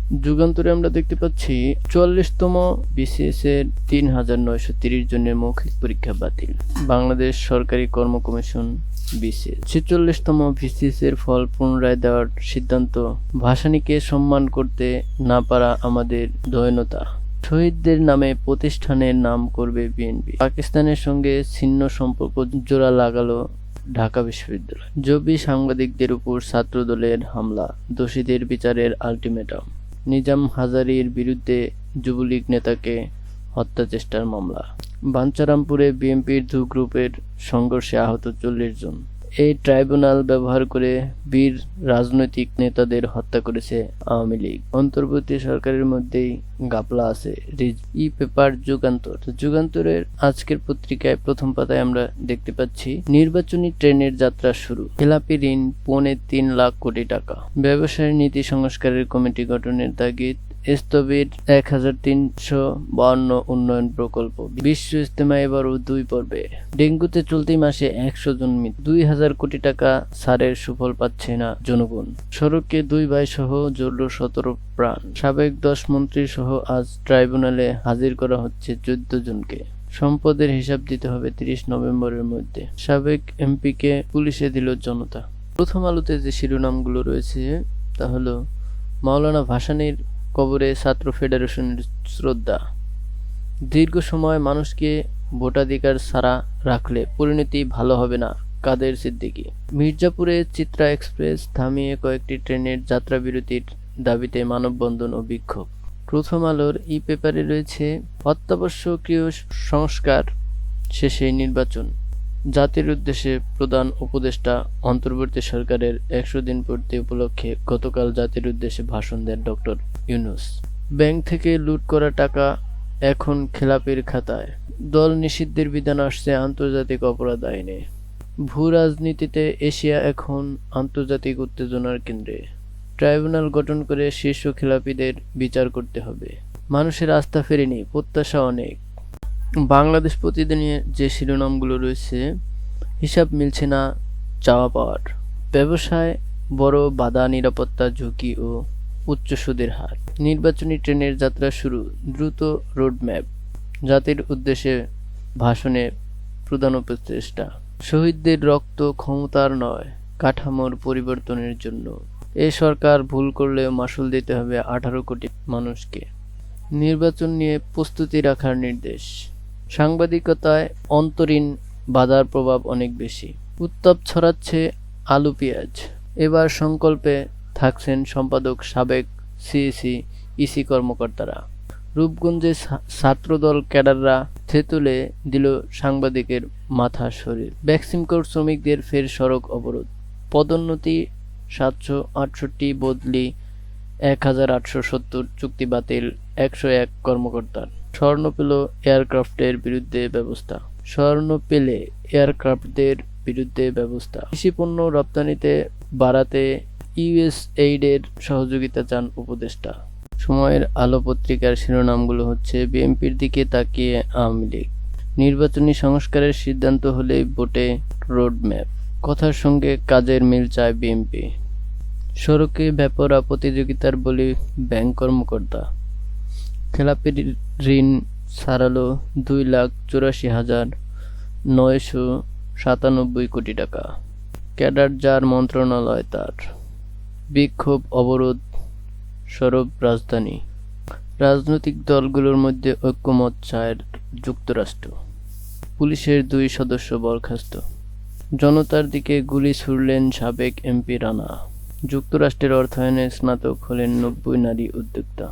যুগান্তরে আমরা দেখতে পাচ্ছি 44তম বিসিএস এর ৩,৯৩০ জনের মৌখিক পরীক্ষা বাতিল। বাংলাদেশ সরকারি কর্ম কমিশন বিসিএস ৪৬তম বিসিএস এর ফল পুনরায় দেওয়ার সিদ্ধান্ত। ভাসানীকে সম্মান করতে না পারা আমাদের দৈন্যতা। শহীদদের নামে প্রতিষ্ঠানের নাম করবে বিএনপি। পাকিস্তানের সঙ্গে ছিন্ন সম্পর্ক জোড়া লাগালো ঢাকা বিশ্ববিদ্যালয়। জবি সাংবাদিকদের উপর ছাত্রদলের হামলা, দোষীদের বিচারের আলটিমেটাম। নিজাম হাজারীর বিরুদ্ধে যুবলীগ নেতাকে হত্যা চেষ্টার মামলা। বাঞ্ছারামপুরে বিএনপির ২ গ্রুপের সংঘর্ষে আহত ৪০ জন। এই ট্রাইব্যুনাল ব্যবহার করে বীর রাজনৈতিক নেতাদের হত্যা করেছে আওয়ামী লীগ। অন্তর্বর্তী সরকারের মধ্যেই ঘাপলা আছে ই পেপার যুগান্তর। যুগান্তরের আজকের পত্রিকায় প্রথম পাতায় আমরা দেখতে পাচ্ছি নির্বাচনী ট্রেনের যাত্রা শুরু। খেলাপি ঋণ ৩.৫ লাখ কোটি টাকা। ব্যবসায় নীতি সংস্কারের কমিটি গঠনের তাগিদ। স্থবির ১৩৫২ উন্নয়ন প্রকল্প। বিশ্ব ইজতেমা এবারও ২ পর্বে। ডেঙ্গুতে চলতি মাসে ১০০ জন মৃত্যু। ২,০০০ কোটি টাকা ছাড়ের সুফল পাচ্ছে না জনগণ। সড়কে ২ ভাই সহ জ্বলল ১৭ প্রাণ। সাবেক ১০ মন্ত্রী সহ আজ ট্রাইব্যুনালে হাজির করা হচ্ছে ১৪ জনকে। সম্পদের হিসাব দিতে হবে ৩০ নভেম্বরের মধ্যে। সাবেক এমপিকে পুলিশে দিল জনতা। প্রথম আলোতে যে শিরোনামগুলো রয়েছে তা হলো মাওলানা ভাসানীর কবরে ছাত্র ফেডারেশনের শ্রদ্ধা। দীর্ঘ সময় মানুষকে ভোটাধিকার ছাড়া রাখলে পরিণতি ভালো হবে না, কাদের সিদ্দিকী। মির্জাপুরে চিত্রা এক্সপ্রেস থামিয়ে কয়েকটি ট্রেনের যাত্রাবিরতির দাবিতে মানববন্ধন ও বিক্ষোভ। প্রথম আলোর ই পেপারে রয়েছে অত্যাবশ্যকীয় সংস্কার শেষে নির্বাচন। জাতির উদ্দেশ্যে প্রধান উপদেষ্টা অন্তর্বর্তী সরকারের ১০০ দিন পূর্তি উপলক্ষে গতকাল জাতির উদ্দেশ্যে ভাষণ দেন ডক্টর ইউনূস। ব্যাংক থেকে লুট করা টাকা এখন খেলাপির খাতায়। দল নিষিদ্ধের বিধান আসছে আন্তর্জাতিক অপরাধ আইনে। ভূ রাজনীতিতে এশিয়া এখন আন্তর্জাতিক উত্তেজনার কেন্দ্রে। ট্রাইব্যুনাল গঠন করে শীর্ষ খেলাপিদের বিচার করতে হবে। মানুষের আস্থা ফেরেনি, প্রত্যাশা অনেক। বাংলাদেশ প্রতিদিনে যে শিরোনামগুলো রয়েছে, হিসাব মিলছে না চাওয়া পাওয়ার। ব্যবসায় বড় বাধা, নিরাপত্তা ঝুঁকি ও উচ্চ সুদের হার। নির্বাচনী ট্রেনের যাত্রা শুরু, দ্রুত রোডম্যাপ। জাতির উদ্দেশ্যে ভাষণে প্রধান উপদেষ্টা। শহীদদের রক্ত ক্ষমতার নয়, কাঠামোর পরিবর্তনের জন্য। এ সরকার ভুল করলেও মাশুল দিতে হবে ১৮ কোটি মানুষকে। নির্বাচন নিয়ে প্রস্তুতি রাখার নির্দেশ। সাংবাদিকতায় অন্তরীণ বাধার প্রভাব অনেক বেশি। উত্তাপ ছড়াচ্ছে আলু পেঁয়াজ। এবার সংকল্পে থাকছেন সম্পাদক সাবেক সিইসি ইসি কর্মকর্তারা। রূপগঞ্জে ছাত্রদল ক্যাডাররা থেতুলে দিল সাংবাদিকের মাথা শরীর। ভ্যাকসিনকোর শ্রমিকদের ফের সড়ক অবরোধ। পদোন্নতি ৭৬৮ বদলি ১,৮৭০, চুক্তি বাতিল ১০১ কর্মকর্তার। স্বর্ণ পেল এয়ারক্রাফটের বিরুদ্ধে ব্যবস্থা। স্বর্ণ পেলে এয়ারক্রাফটদের বিরুদ্ধে ব্যবস্থা। কৃষিপণ্য রপ্তানিতে বাড়াতে ইউএসএইডের সহযোগিতা চান উপদেষ্টা। সময়ের আলো পত্রিকার শিরোনামগুলো হচ্ছে বিএনপির দিকে তাকিয়ে আওয়ামী লীগ। নির্বাচনী সংস্কারের সিদ্ধান্ত হলেই ভোটে রোডম্যাপ। কথার সঙ্গে কাজের মিল চায় বিএনপি। সড়কে বেপরোয়া প্রতিযোগিতার বলি ব্যাংক কর্মকর্তা। খেলাপি ঋণ ছাড়ালো ২,৮৪,৯৯৭ কোটি টাকা। ক্যাডার যার মন্ত্রণালয় তার। বিক্ষোভ অবরোধ সরব রাজধানী। রাজনৈতিক দলগুলোর মধ্যে ঐক্যমত চায় যুক্তরাষ্ট্র। পুলিশের ২ সদস্য বরখাস্ত। জনতার দিকে গুলি ছুড়লেন সাবেক এমপি রানা। যুক্তরাষ্ট্রের অর্থায়নে স্নাতক হলেন ৯০ নারী উদ্যোক্তা।